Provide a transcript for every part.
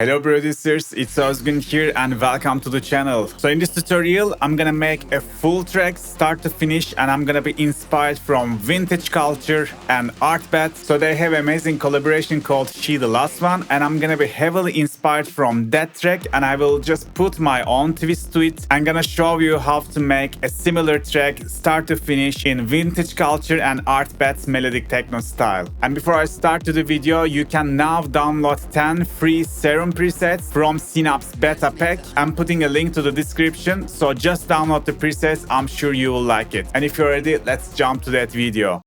Hello producers, it's Ozgun here and welcome to the channel. So in this tutorial, I'm gonna make a full track start to finish and I'm gonna be inspired from Vintage Culture and ARTBAT. So they have amazing collaboration called She the Last One and I'm gonna be heavily inspired from that track and I will just put my own twist to it. I'm gonna show you how to make a similar track start to finish in Vintage Culture and ARTBAT's Melodic Techno style. And before I start to the video, you can now download 10 free Serum presets from Synths beta pack. I'm putting a link to the description, so just download the presets. I'm sure you will like it. And if you're ready, let's jump to that video.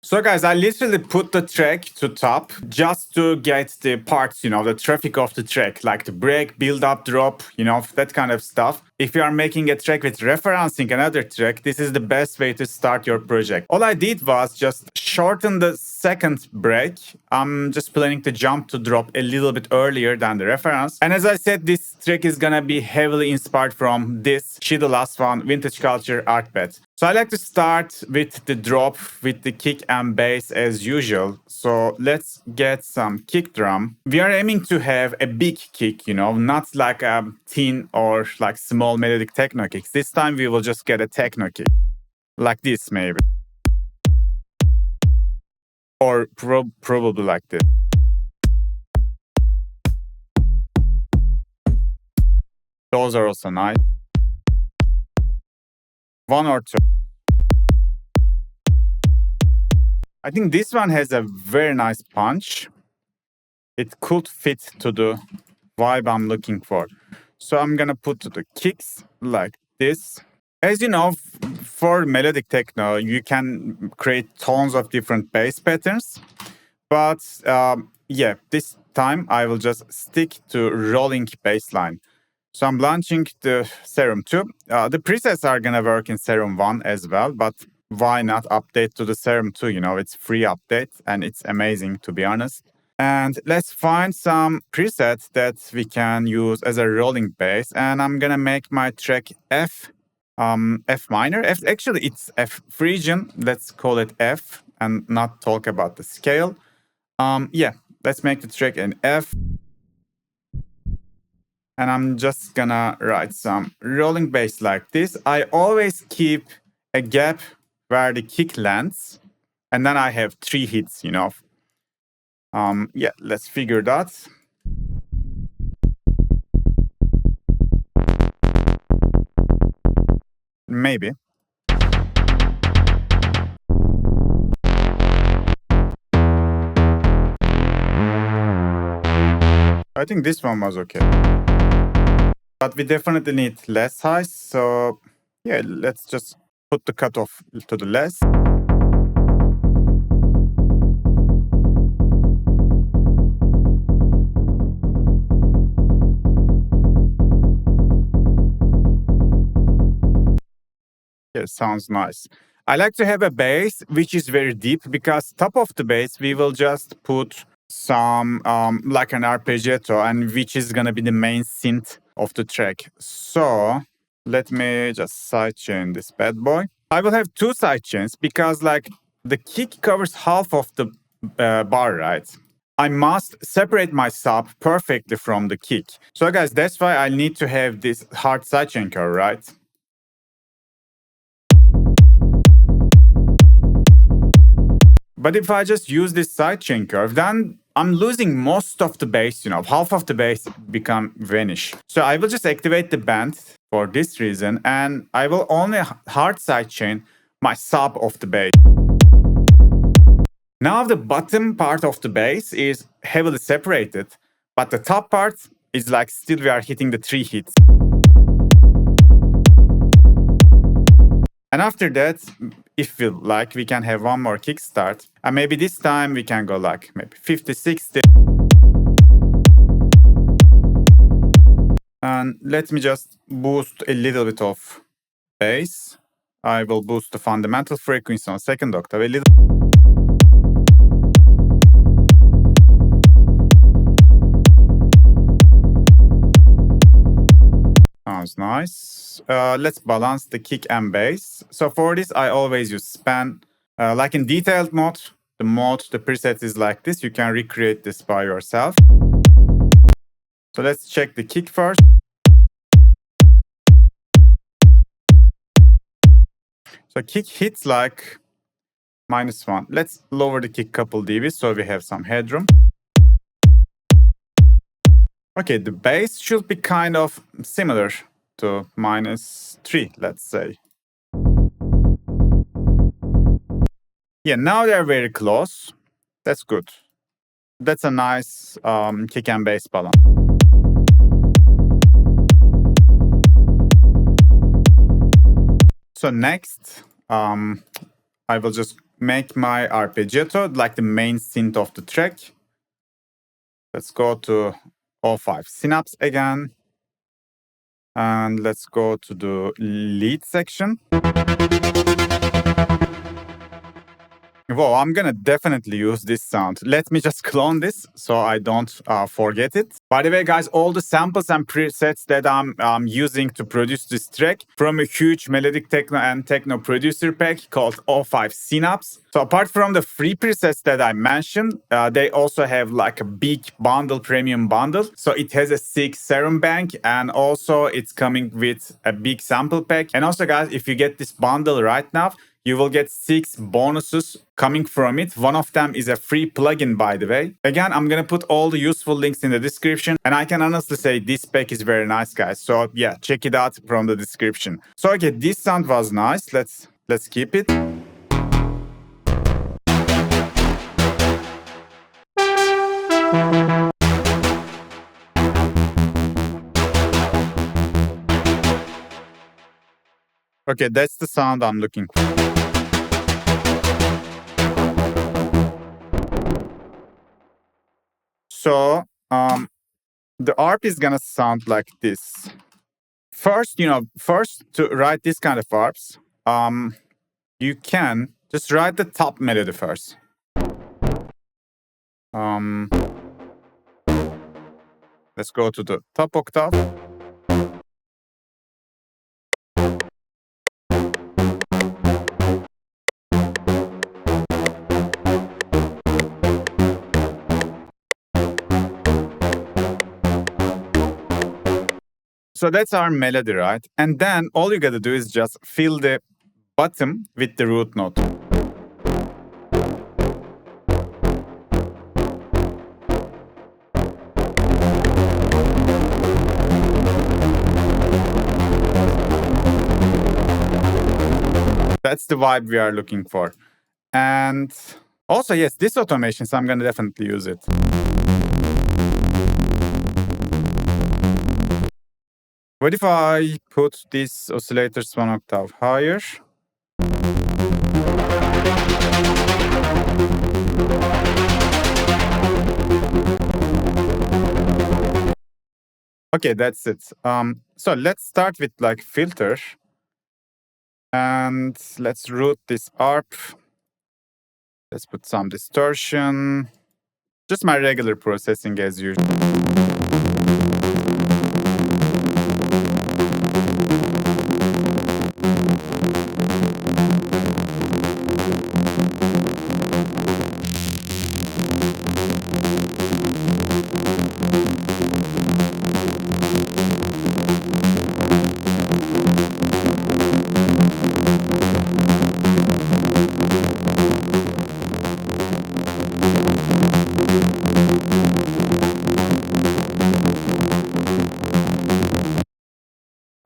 So guys, I literally put the track to top just to get the parts, the traffic of the track, like the break, build up, drop, that kind of stuff. If you are making a track with referencing another track, this is the best way to start your project. All I did was just shorten the second break. I'm just planning to jump to drop a little bit earlier than the reference. And as I said, this track is gonna be heavily inspired from this She the Last One, Vintage Culture, ARTBAT. So I like to start with the drop with the kick and bass as usual. So let's get some kick drum. We are aiming to have a big kick, not like a thin or like small melodic techno kicks. This time we will just get a techno kick. Like this maybe. Or probably like this. Those are also nice. One or two. I think this one has a very nice punch. It could fit to the vibe I'm looking for. So I'm gonna put the kicks like this. As you know, for melodic techno, you can create tons of different bass patterns. But this time I will just stick to rolling bass line. So I'm launching the Serum 2. The presets are gonna work in Serum 1 as well, but why not update to the Serum 2? It's free update and it's amazing, to be honest. And let's find some presets that we can use as a rolling bass. And I'm gonna make my track F minor. Actually, it's F Phrygian. Let's call it F and not talk about the scale. Let's make the track an F. And I'm just gonna write some rolling bass like this. I always keep a gap where the kick lands. And then I have 3 hits, let's figure that. Maybe. I think this one was okay. But we definitely need less highs, so let's just put the cutoff to the less. Yeah, sounds nice. I like to have a bass which is very deep because top of the bass we will just put some like an arpeggiato, and which is gonna be the main synth of the track. So let me just sidechain this bad boy. I will have 2 sidechains because like the kick covers half of the bar, right? I must separate my sub perfectly from the kick. So guys, that's why I need to have this hard sidechain curve, right? But if I just use this sidechain curve, then I'm losing most of the bass, half of the bass vanish. So I will just activate the band for this reason, and I will only hard sidechain my sub of the bass. Now the bottom part of the bass is heavily separated, but the top part is like still we are hitting the 3 hits. And after that, if we like, we can have one more kickstart. And maybe this time we can go like maybe 50, 60. And let me just boost a little bit of bass. I will boost the fundamental frequency on second octave a little. Sounds nice. Let's balance the kick and bass. So for this, I always use span. Like in detailed mode, the preset is like this. You can recreate this by yourself. So let's check the kick first. So kick hits like -1. Let's lower the kick couple dB so we have some headroom. Okay, the bass should be kind of similar to -3, let's say. Yeah, now they're very close. That's good. That's a nice kick and bass balance. So next, I will just make my arpeggiato, like the main synth of the track. Let's go to 05 Synapse again. And let's go to the lead section. Well, I'm gonna definitely use this sound. Let me just clone this so I don't forget it. By the way, guys, all the samples and presets that I'm using to produce this track from a huge Melodic Techno and Techno producer pack called O5 Synapse. So apart from the free presets that I mentioned, they also have like a big bundle, premium bundle. So it has a 6 serum bank, and also it's coming with a big sample pack. And also, guys, if you get this bundle right now, you will get 6 bonuses coming from it. One of them is a free plugin, by the way. Again, I'm gonna put all the useful links in the description. And I can honestly say this pack is very nice, guys. So yeah, check it out from the description. So okay, this sound was nice. Let's keep it. Okay, that's the sound I'm looking for. So the ARP is gonna sound like this. First, to write this kind of ARPs, you can just write the top melody first. Let's go to the top octave. So that's our melody, right? And then all you gotta do is just fill the bottom with the root note. That's the vibe we are looking for. And also, yes, this automation, so I'm gonna definitely use it. What if I put these oscillators 1 octave higher? Okay, that's it. So let's start with like filter. And let's root this ARP. Let's put some distortion. Just my regular processing as usual.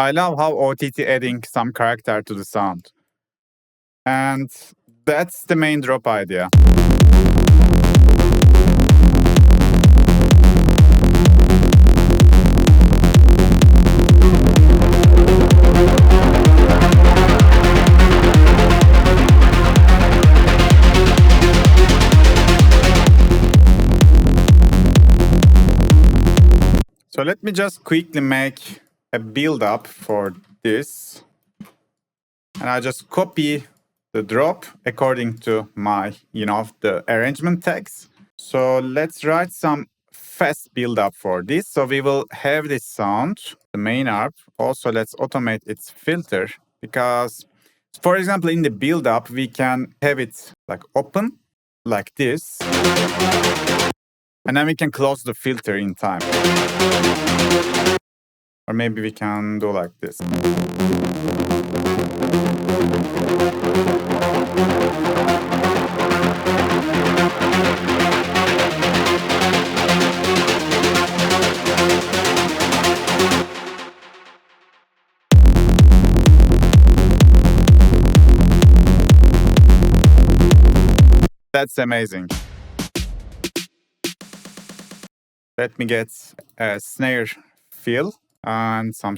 I love how OTT adding some character to the sound. And that's the main drop idea. So let me just quickly make a build up for this. And I just copy the drop according to my, the arrangement tags. So let's write some fast build up for this. So we will have this sound, the main ARP. Also, let's automate its filter because, for example, in the build up, we can have it like open like this. And then we can close the filter in time. Or maybe we can do like this. That's amazing. Let me get a snare feel and some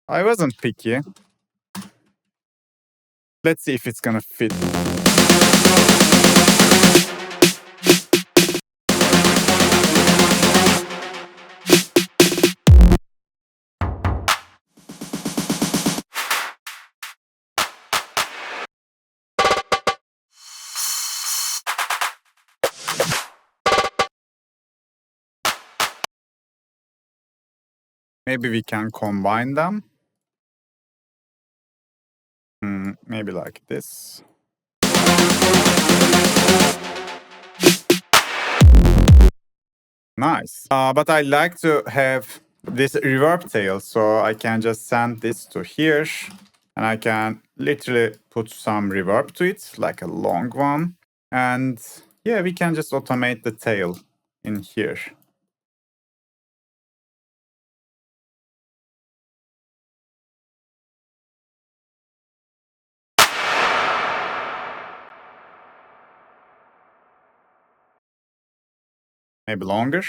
I wasn't picky. Let's see if it's gonna fit. Maybe we can combine them. Maybe like this. Nice. But I like to have this reverb tail, so I can just send this to here, and I can literally put some reverb to it, like a long one. And yeah, we can just automate the tail in here. Maybe longer.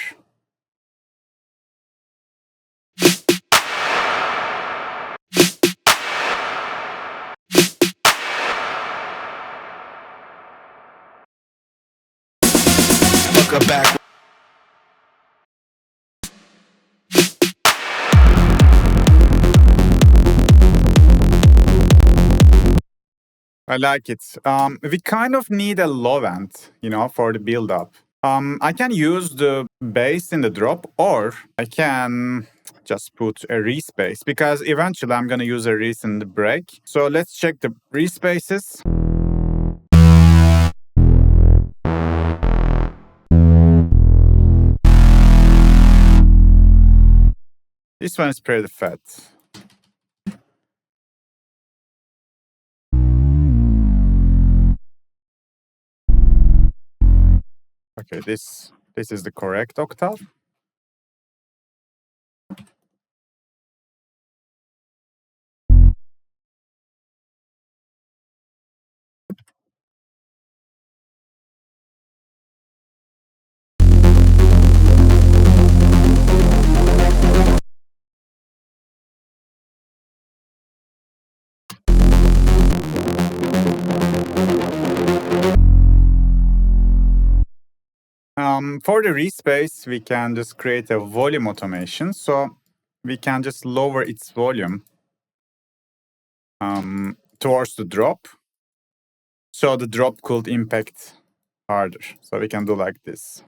Back. I like it. We kind of need a low end, for the build up. I can use the bass in the drop, or I can just put a respace, because eventually I'm going to use a res in the break. So let's check the respaces. This one is pretty fat. Okay, this is the correct octave. For the respace, we can just create a volume automation. So we can just lower its volume towards the drop, so the drop could impact harder. So we can do like this.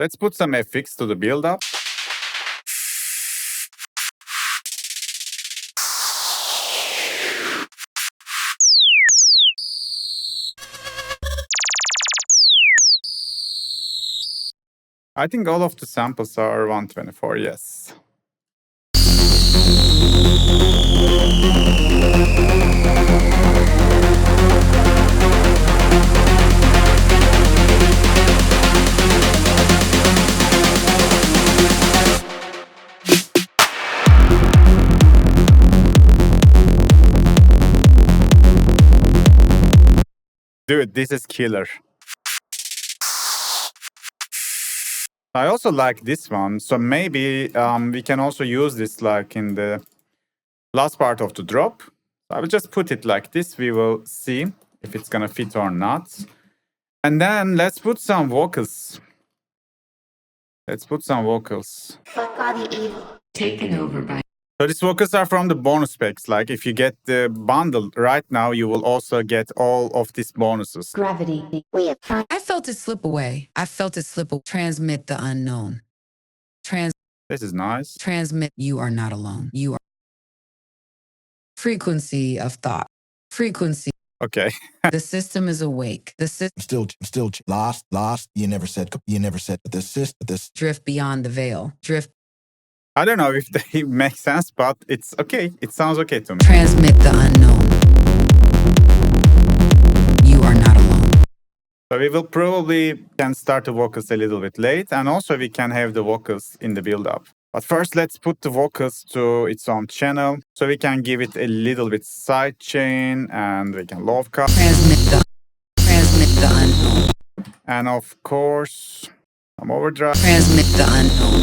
Let's put some FX to the build-up. I think all of the samples are 124, yes. Dude, this is killer. I also like this one, so maybe we can also use this like in the last part of the drop. I will just put it like this, we will see. if it's gonna fit or not. And then let's put some vocals. Let's put some vocals. Taken over by So these vocals are from the bonus packs. Like if you get the bundle right now, you will also get all of these bonuses. gravity. I felt it slip away. I felt it slip away. Transmit the unknown. This is nice. Transmit. You are not alone. You are. Frequency of thought. Frequency. Okay. The system is awake. The system still lost. You never said this. drift beyond the veil. Drift. I don't know if they make sense, but it's okay. It sounds okay to me. Transmit the unknown. You are not alone. So we will probably can start the vocals a little bit late, and also we can have the vocals in the build-up. But first, let's put the vocals to its own channel, so we can give it a little bit sidechain, and we can low cut. Transmit the unknown. And of course, some overdrive. Transmit the unknown.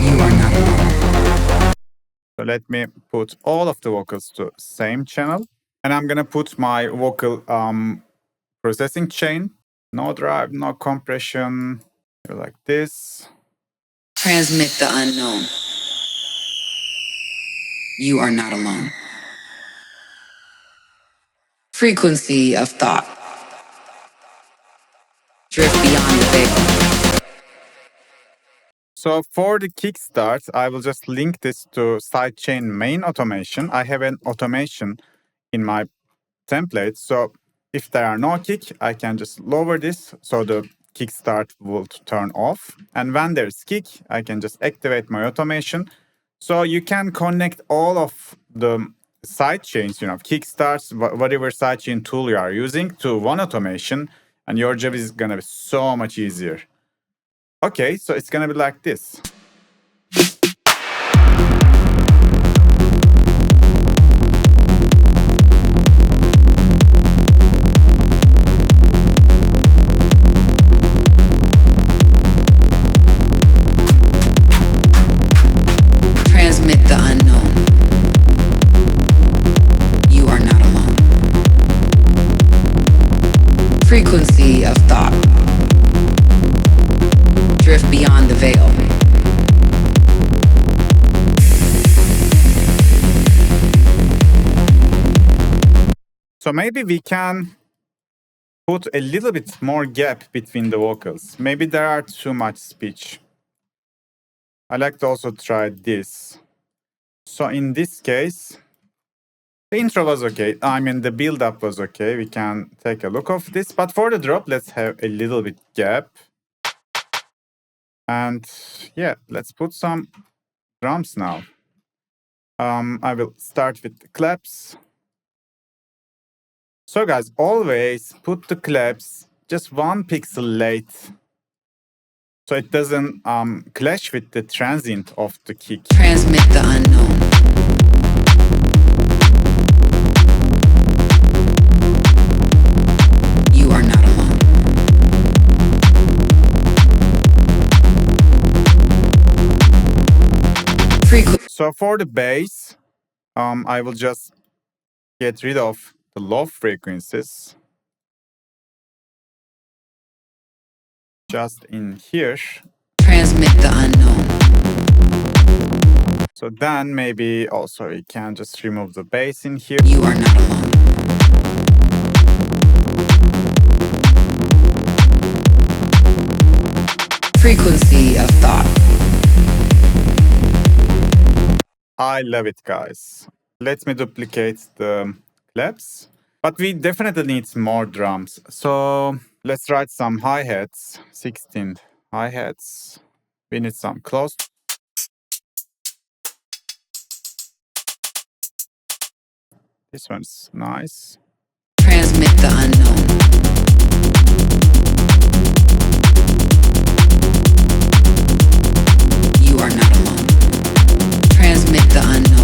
You are not alone. So let me put all of the vocals to same channel. And I'm gonna put my vocal processing chain. No drive, no compression. Like this. Transmit the unknown. You are not alone. Frequency of thought. Drift beyond the veil. So for the kickstart, I will just link this to sidechain main automation. I have an automation in my template. So if there are no kick, I can just lower this so the kickstart will turn off. And when there's kick, I can just activate my automation. So you can connect all of the sidechains, kickstarts, whatever sidechain tool you are using to one automation, and your job is gonna be so much easier. Okay, so it's gonna be like this. Transmit the unknown. You are not alone. Frequency of thought. Drift beyond the veil. So maybe we can put a little bit more gap between the vocals. Maybe there are too much speech. I like to also try this. So in this case, the intro was okay. I mean, the build-up was okay. We can take a look of this. But for the drop, let's have a little bit gap. And yeah, let's put some drums now. I will start with the claps. So guys, always put the claps just 1 pixel late, so it doesn't clash with the transient of the kick. Transmit the unknown. You are not alone. So for the bass, I will just get rid of the low frequencies. Just in here. Transmit the unknown. So then maybe also we can just remove the bass in here. You are not alone. Frequency of thought. I love it, guys. Let me duplicate the claps. But we definitely need more drums. So let's write some hi-hats. 16 hi-hats. We need some close. This one's nice. Transmit the unknown. You are not alone. Transmit the unknown.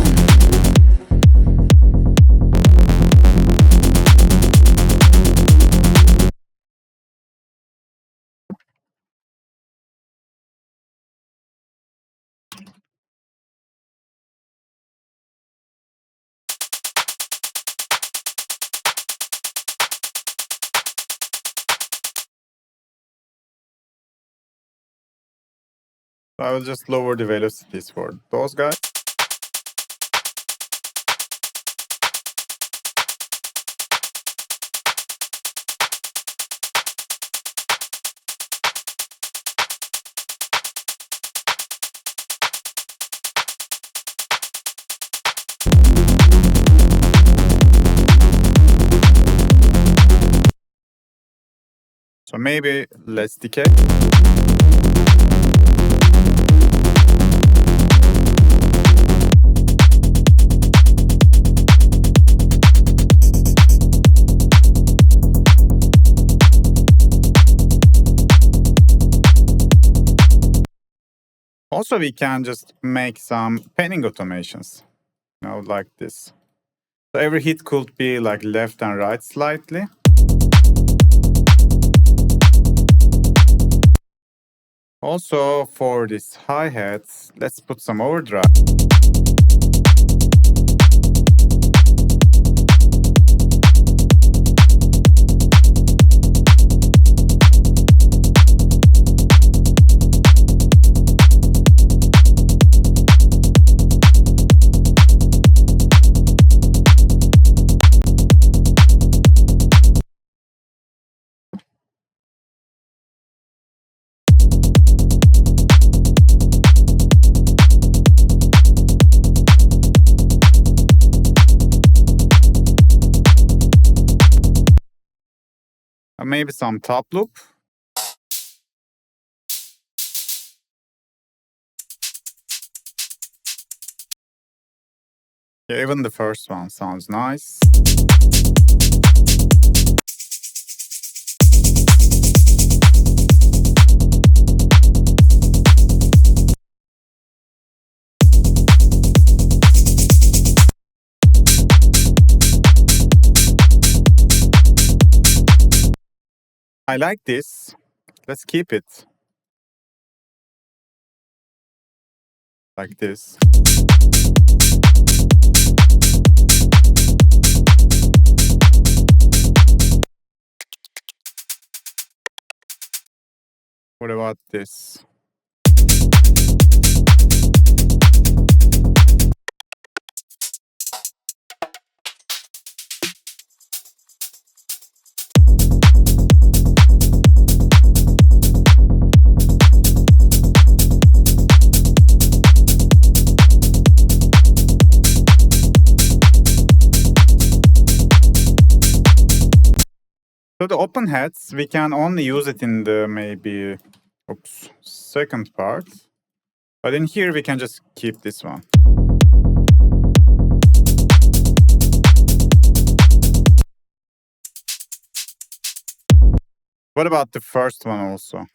I will just lower the velocities for those guys. So maybe less decay. Also, we can just make some panning automations, like this. So every hit could be like left and right slightly. Also, for this hi-hats, let's put some overdrive. And maybe some top loop. Yeah, even the first one sounds nice. I like this. Let's keep it like this. What about this? So the open heads, we can only use it in the maybe, second part. But in here, we can just keep this one. What about the first one also?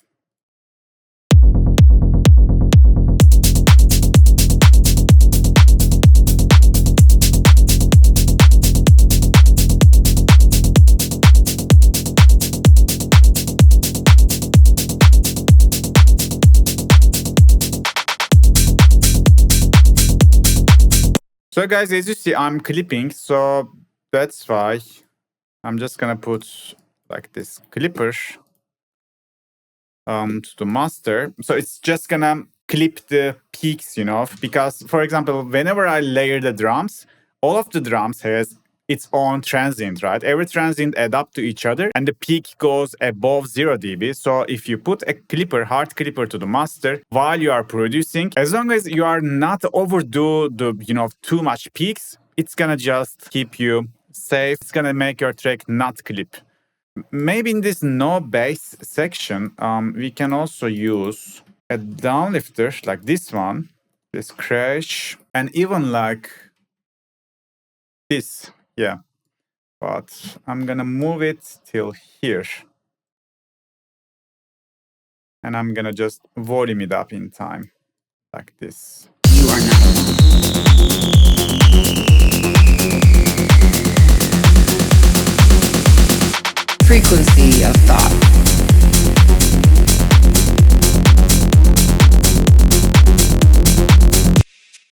So guys, as you see, I'm clipping, so that's why I'm just gonna put like this clipper to the master. So it's just gonna clip the peaks, because for example, whenever I layer the drums, all of the drums has its own transient, right? Every transient add up to each other and the peak goes above 0 dB. So if you put a clipper, hard clipper to the master while you are producing, as long as you are not overdo the, too much peaks, it's gonna just keep you safe. It's gonna make your track not clip. Maybe in this no bass section, we can also use a downlifter like this one, this crash, and even like this. Yeah, but I'm gonna move it till here. And I'm gonna just volume it up in time, like this. You are not alone. Frequency of thought.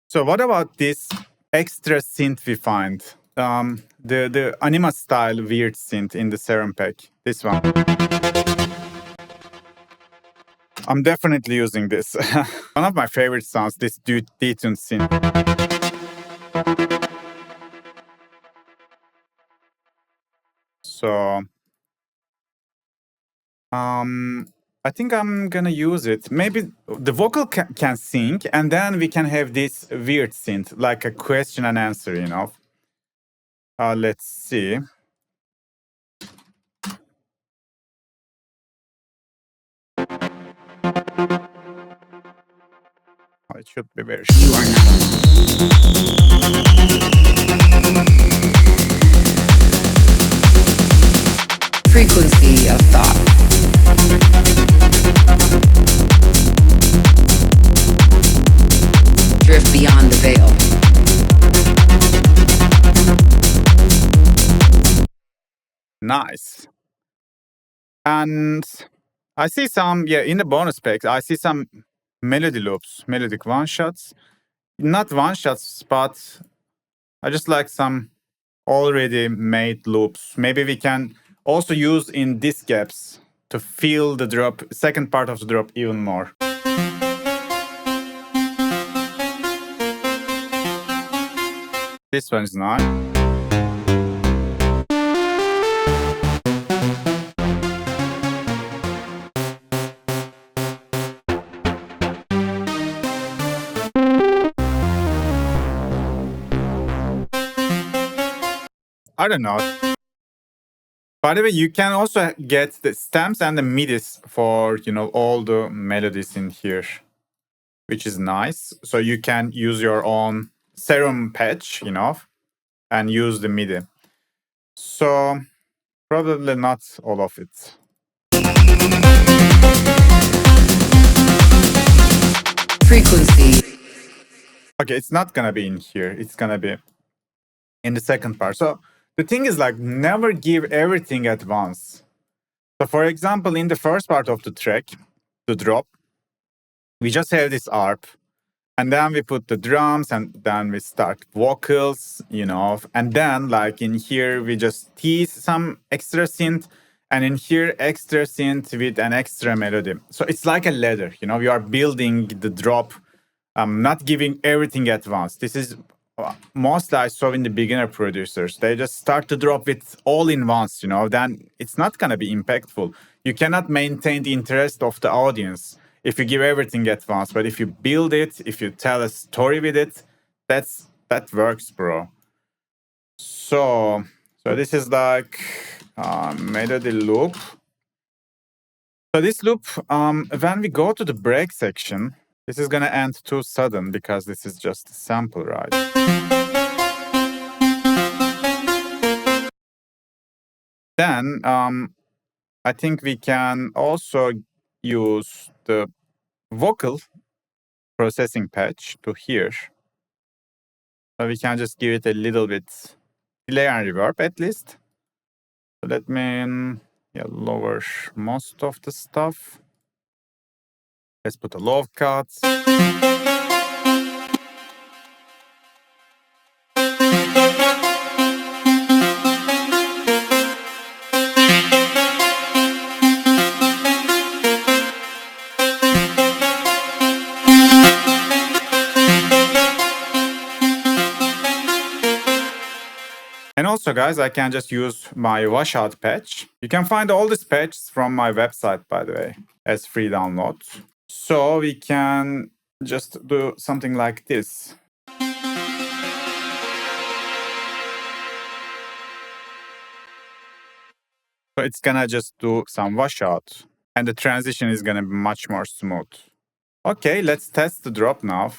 So what about this extra synth we find? The Anima style weird synth in the Serum pack. This one. I'm definitely using this. One of my favorite sounds, this detuned synth. So, I think I'm gonna use it. Maybe the vocal can sing, and then we can have this weird synth, like a question and answer, you know. Let's see. It should be very short. You are not frequency of thought. Drift beyond the veil. Nice. And I see some, in the bonus packs, I see some melody loops, melodic one-shots. Not one-shots, but I just like some already made loops. Maybe we can also use in these gaps to feel the drop, second part of the drop even more. This one is nice. I don't know. By the way, you can also get the stems and the midis for, all the melodies in here, which is nice. So you can use your own serum patch, and use the MIDI. So probably not all of it. Frequency. Okay, it's not gonna be in here. It's gonna be in the second part. So the thing is, like, never give everything at once. So for example, in the first part of the track, the drop, we just have this ARP, and then we put the drums, and then we start vocals, and then like in here, we just tease some extra synth, and in here, extra synth with an extra melody. So it's like a ladder, we are building the drop, not giving everything at once. This is mostly I saw in the beginner producers. They just start to drop it all in once, then it's not going to be impactful. You cannot maintain the interest of the audience if you give everything at once. But if you build it, if you tell a story with it, that works, bro. So this is like melody loop. So this loop, when we go to the break section, this is going to end too sudden because this is just a sample, right? Then I think we can also use the vocal processing patch to here. So we can just give it a little bit delay and reverb at least. So let me lower most of the stuff. Let's put a low cut. And also, guys, I can just use my washout patch. You can find all these patches from my website, by the way, as free download. So we can just do something like this. So it's gonna just do some washout, and the transition is gonna be much more smooth. Okay, let's test the drop now.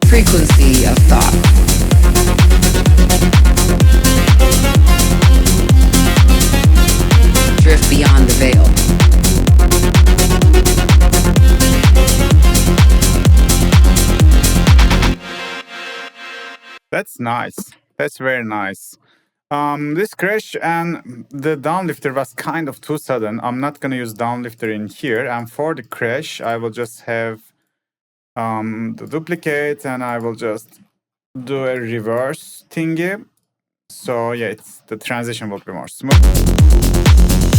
Frequency of thought. Drift beyond the veil. That's nice. That's very nice. This crash and the downlifter was kind of too sudden. I'm not gonna use downlifter in here. And for the crash, I will just have the duplicate, and I will just do a reverse thingy. So yeah, the transition will be more smooth.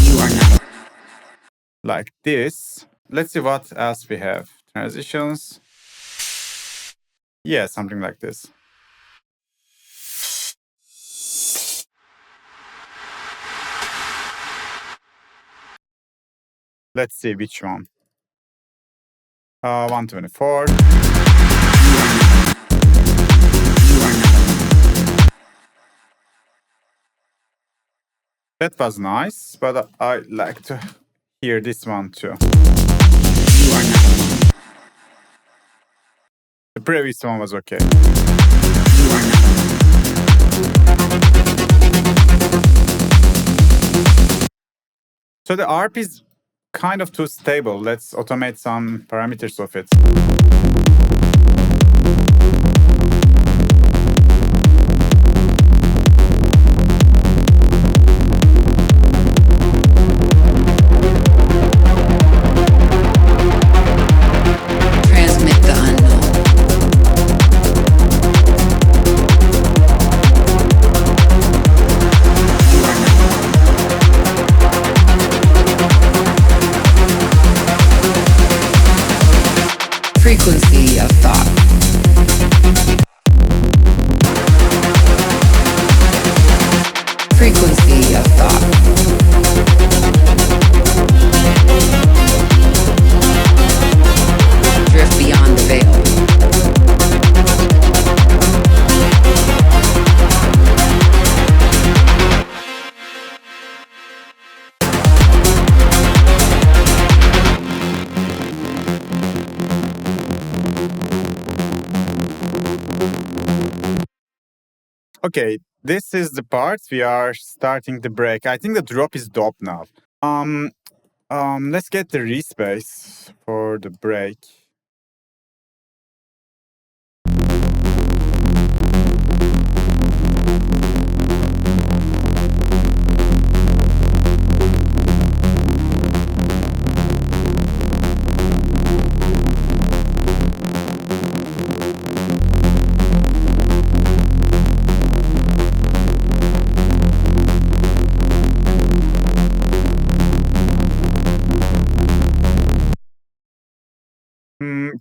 You are not. Like this. Let's see what else we have. Transitions. Yeah, something like this. Let's see which one. 124. That was nice, but I like to hear this one too. The previous one was okay. So the ARP is kind of too stable. Let's automate some parameters of it. Transmit the unknown. Frequency of thought. Frequency of thought. Drift beyond the veil. Okay, this is the part we are starting the break. I think the drop is dope now. Let's get the respace for the break.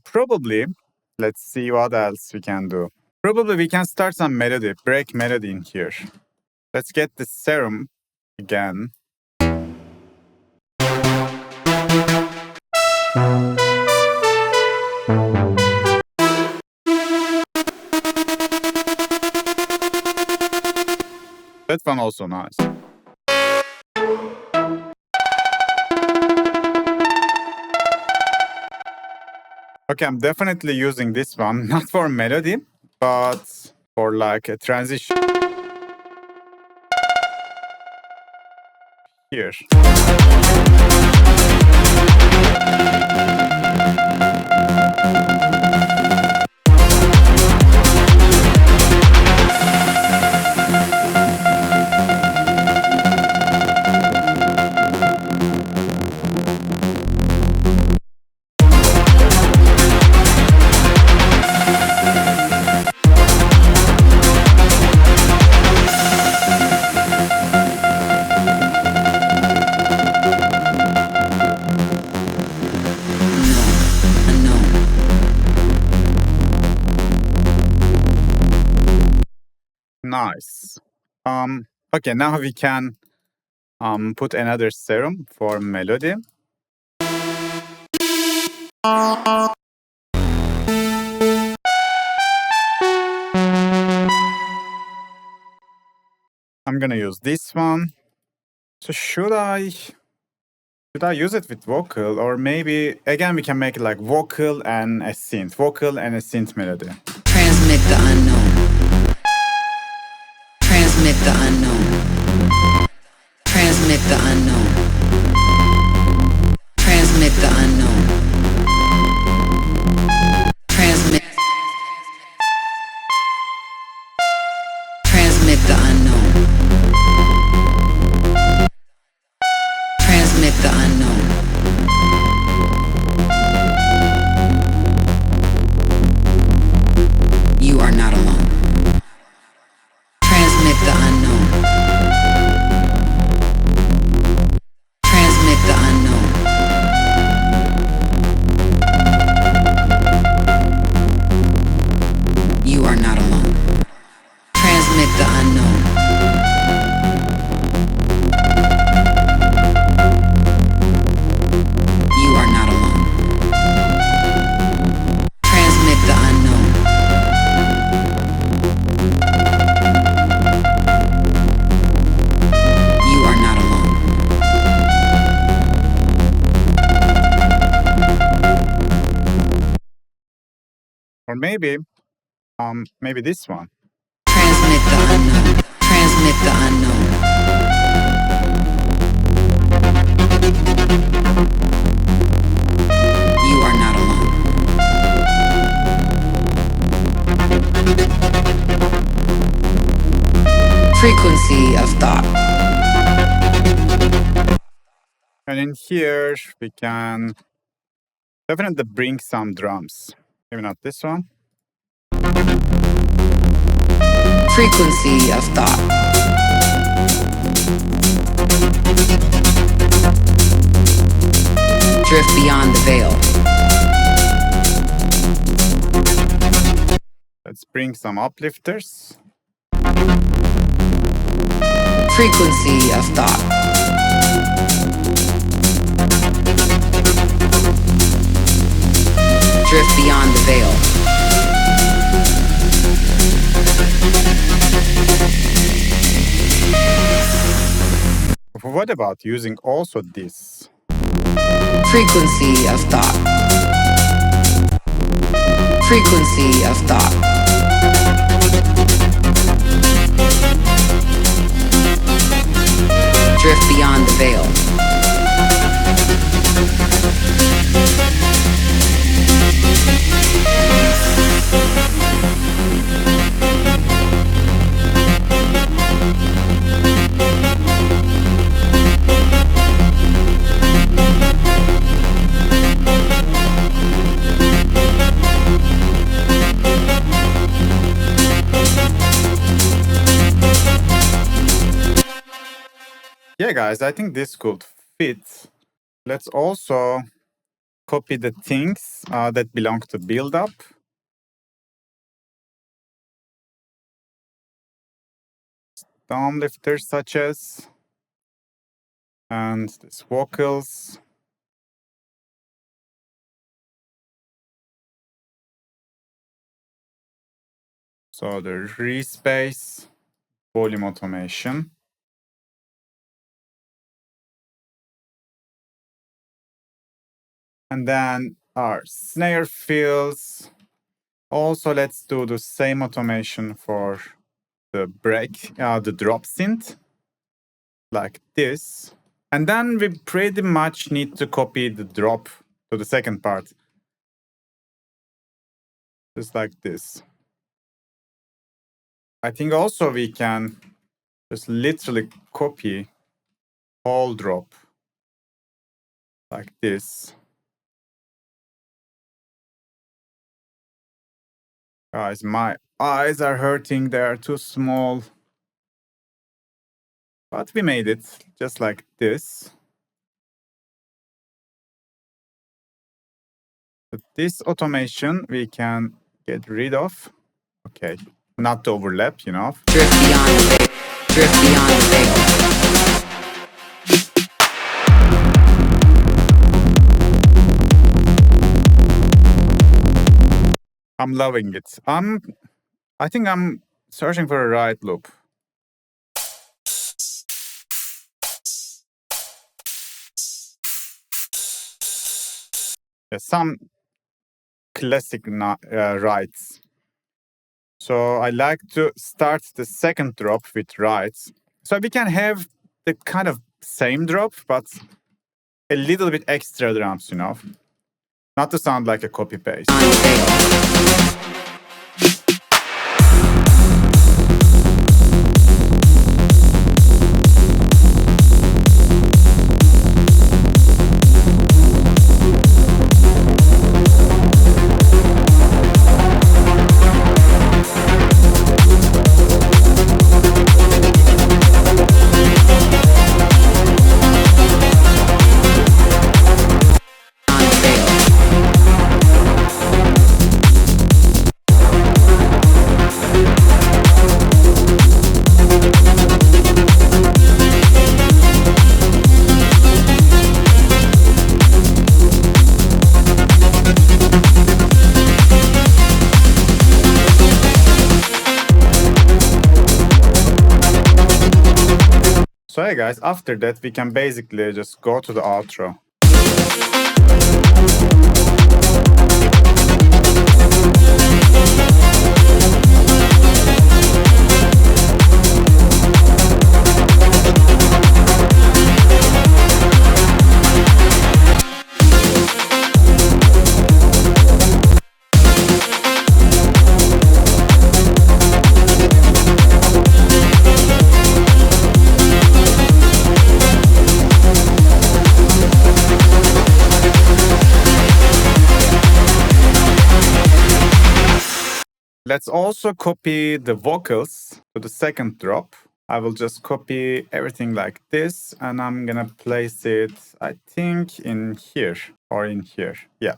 Probably. Let's see what else we can do. Probably we can start some melody, break melody in here. Let's get the serum again. That one also nice. Okay, I'm definitely using this one, not for melody, but for like a transition. Here. Nice. Okay, now we can put another serum for melody. I'm gonna use this one. So should I use it with vocal, or maybe again we can make it like vocal and a synth melody. Transmit the unknown. Transmit the unknown. Transmit the unknown. Transmit the unknown. Transmit. Transmit the unknown. You are not alone. Transmit the unknown. Transmit the unknown. You are not alone. Transmit the unknown. You are not alone. Transmit the unknown. You are not alone. Or maybe this one. Transmit the unknown. Transmit the unknown. You are not alone. Frequency of thought. And in here, we can definitely bring some drums. Maybe not this one. Frequency of thought. Drift beyond the veil. Let's bring some uplifters. Frequency of thought. Drift beyond the veil. What about using also this? Frequency of thought. Frequency of thought. Drift beyond the veil. Yeah, guys, I think this could fit. Let's also copy the things that belong to build up. Thumb lifters such as, and these vocals. So the respace, volume automation. And then our snare fills. Also, let's do the same automation for the break, the drop synth, like this. And then we pretty much need to copy the drop to the second part. Just like this. I think also we can just literally copy whole drop like this. Guys, my eyes are hurting. They are too small. But we made it just like this. But this automation we can get rid of. Okay, not to overlap, you know. Drift beyond the veil. Drift beyond the veil. I'm loving it. I think I'm searching for a right loop. There's some classic rights. So I like to start the second drop with rights. So we can have the kind of same drop, but a little bit extra drums, you know. Not to sound like a copy-paste. guys, after that we can basically just go to the outro. Let's also copy the vocals to the second drop. I will just copy everything like this, and I'm gonna place it, I think, in here or in here. Yeah.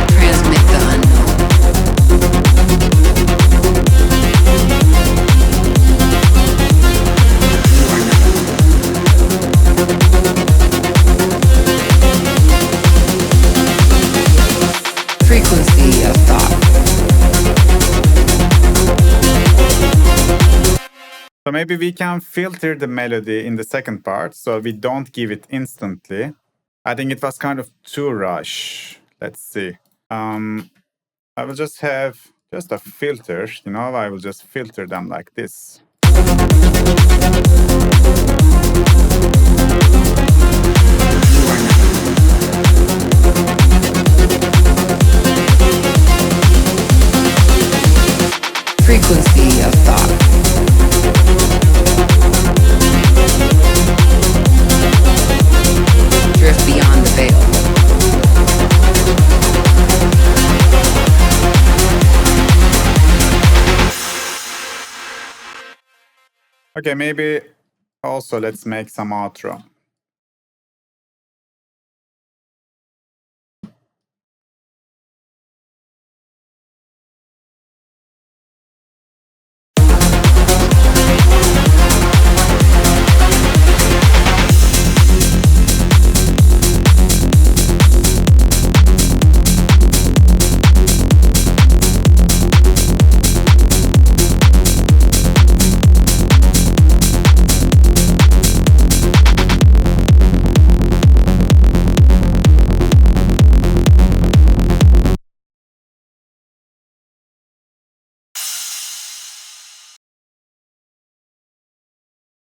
Transmit the unknown. Frequency of thought. So maybe we can filter the melody in the second part so we don't give it instantly. I think it was kind of too rush. Let's see. I will just have just a filter, you know, I will just filter them like this. Frequency of thought. Drift beyond the veil. Okay, maybe also let's make some outro.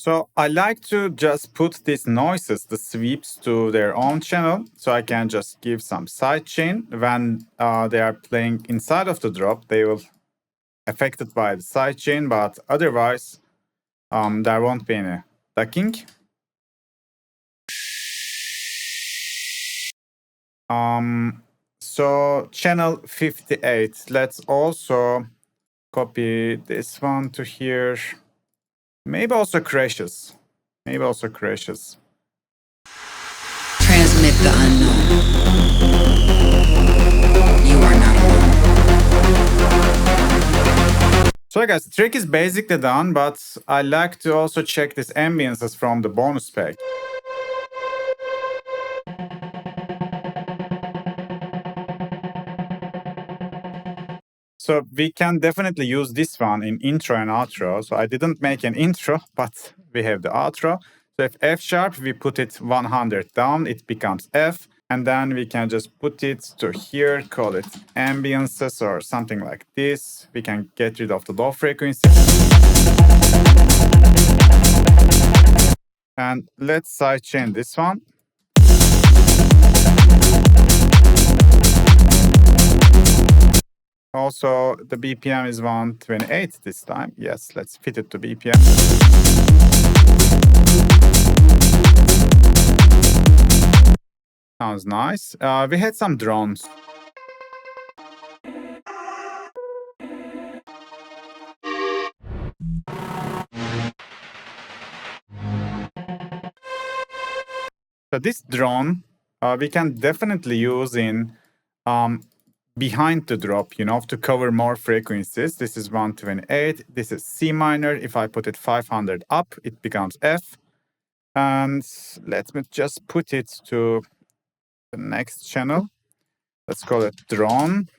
So I like to just put these noises, the sweeps, to their own channel. So I can just give some sidechain. When they are playing inside of the drop, they will affected by the sidechain, but otherwise there won't be any ducking. So channel 58, let's also copy this one to here. Maybe also crashes. Maybe also crashes. Transmit the unknown. You are not alone. So guys, the trick is basically done, but I like to also check these ambiances from the bonus pack. So we can definitely use this one in intro and outro. So I didn't make an intro, but we have the outro. So if F sharp, we put it 100 down, it becomes F. And then we can just put it to here, call it ambiances or something like this. We can get rid of the low frequency. And let's sidechain this one. Also, the BPM is 128 this time. Yes, let's fit it to BPM. Sounds nice. We had some drones. So this drone, we can definitely use in behind the drop, you know, to cover more frequencies. This is 128. This is C minor. If I put it 500 up, it becomes F. And let me just put it to the next channel. Let's call it drone.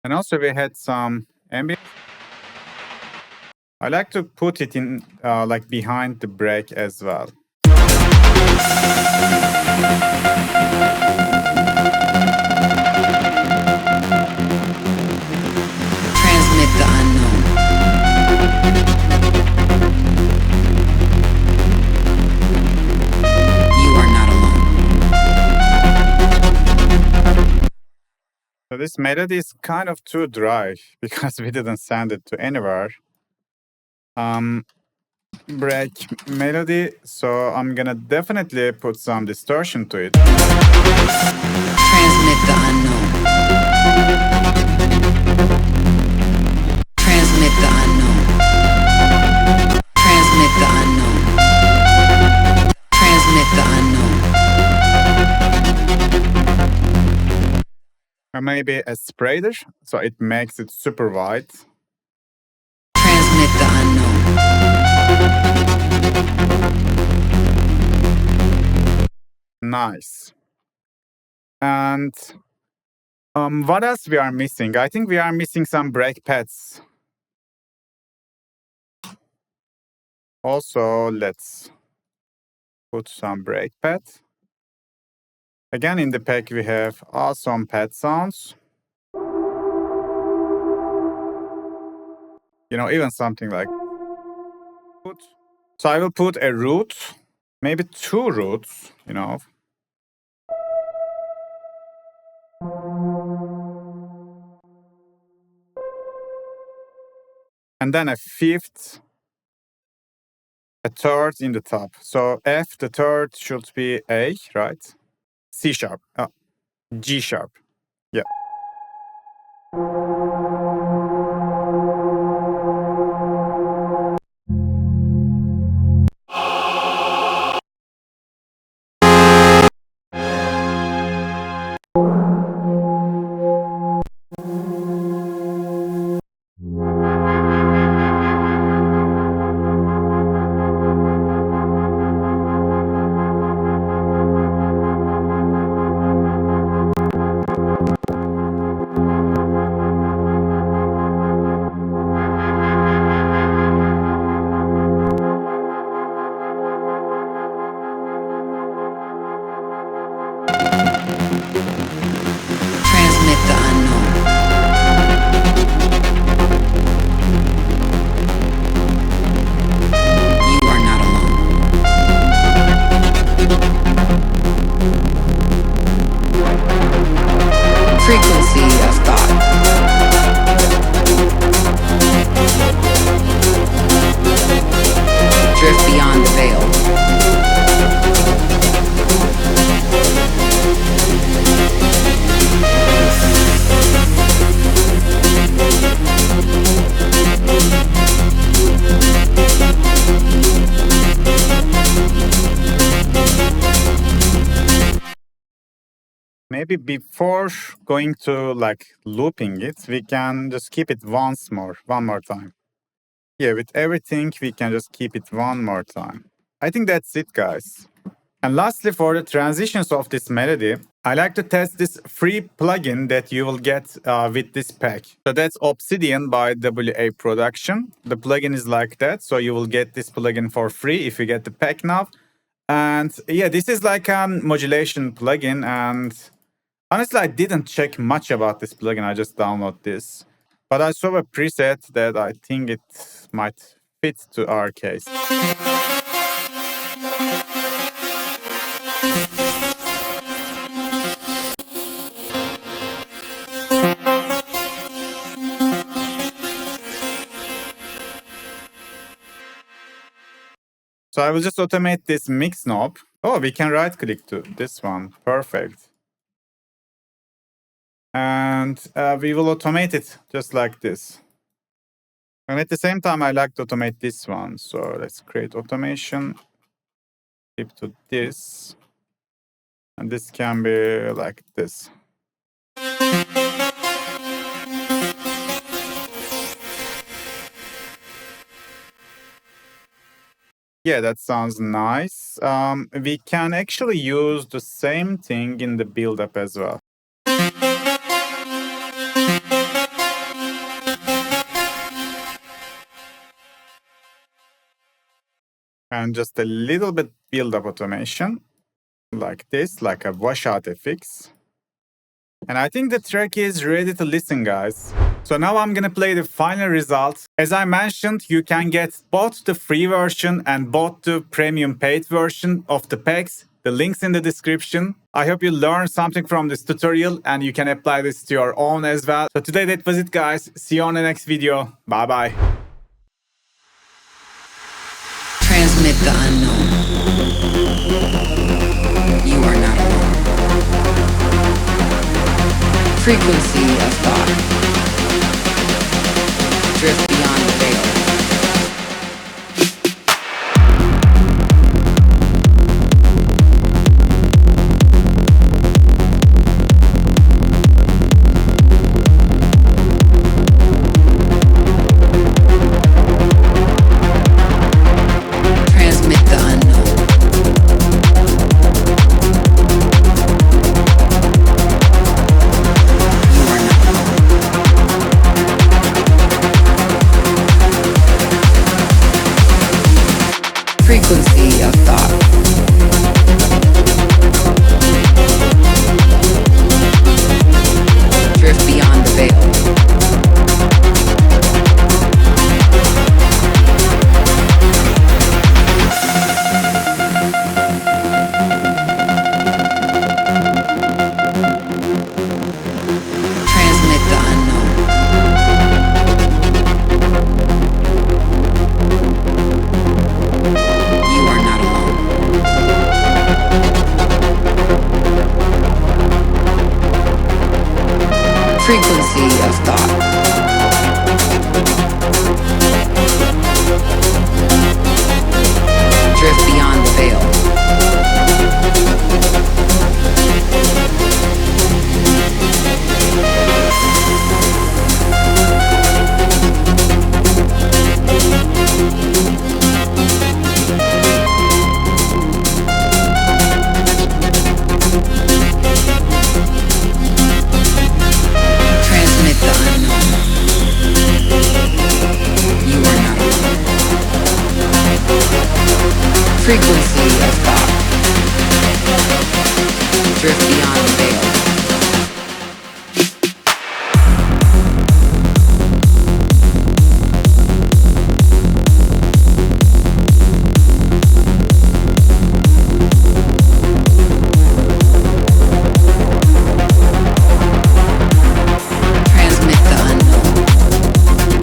And also we had some ambient. I like to put it in like behind the break as well. Transmit the unknown. You are not alone. So this melody is kind of too dry because we didn't send it to anywhere. Break melody, so I'm gonna definitely put some distortion to it. Transmit the unknown. Transmit the unknown. Transmit the unknown. Transmit the unknown. Or maybe a spreader, so it makes it super wide. Transmit the unknown. Nice. And what else we are missing? I think we are missing some break pads. Also, let's put some break pads. Again, in the pack we have awesome pad sounds. You know, even something like. So I will put a root, maybe 2 roots, you know. And then a fifth, a third in the top. So F, the third should be A, right? C sharp, G sharp, yeah. Transmit the unknown. You are not alone. Frequency of thought. Drift beyond the veil. Maybe before going to like looping it, we can just keep it one more time. Yeah, with everything, we can just keep it one more time. I think that's it, guys. And lastly, for the transitions of this melody, I like to test this free plugin that you will get with this pack. So that's Obsidian by WA Production. The plugin is like that, so you will get this plugin for free if you get the pack now. And yeah, this is like a modulation plugin, and honestly, I didn't check much about this plugin. I just downloaded this. But I saw a preset that I think it might fit to our case. So I will just automate this mix knob. Oh, we can right click to this one. Perfect. And we will automate it just like this. And at the same time, I like to automate this one. So let's create automation. Keep to this. And this can be like this. Yeah, that sounds nice. We can actually use the same thing in the build-up as well. and just a little bit build-up automation, like this, like a washout FX. And I think the track is ready to listen, guys. So now I'm gonna play the final results. As I mentioned, you can get both the free version and both the premium paid version of the packs. The link's in the description. I hope you learned something from this tutorial and you can apply this to your own as well. So today that was it, guys. See you on the next video. Bye bye. Transmit the unknown. You are not alone. Frequency of thought. Drift beyond the veil. Frequency of thought. Drift beyond the veil. Transmit the unknown. Frequency of thought. Drift beyond the veil. Frequency of thought. Drift beyond the veil. Transmit the unknown.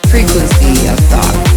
Frequency of thought.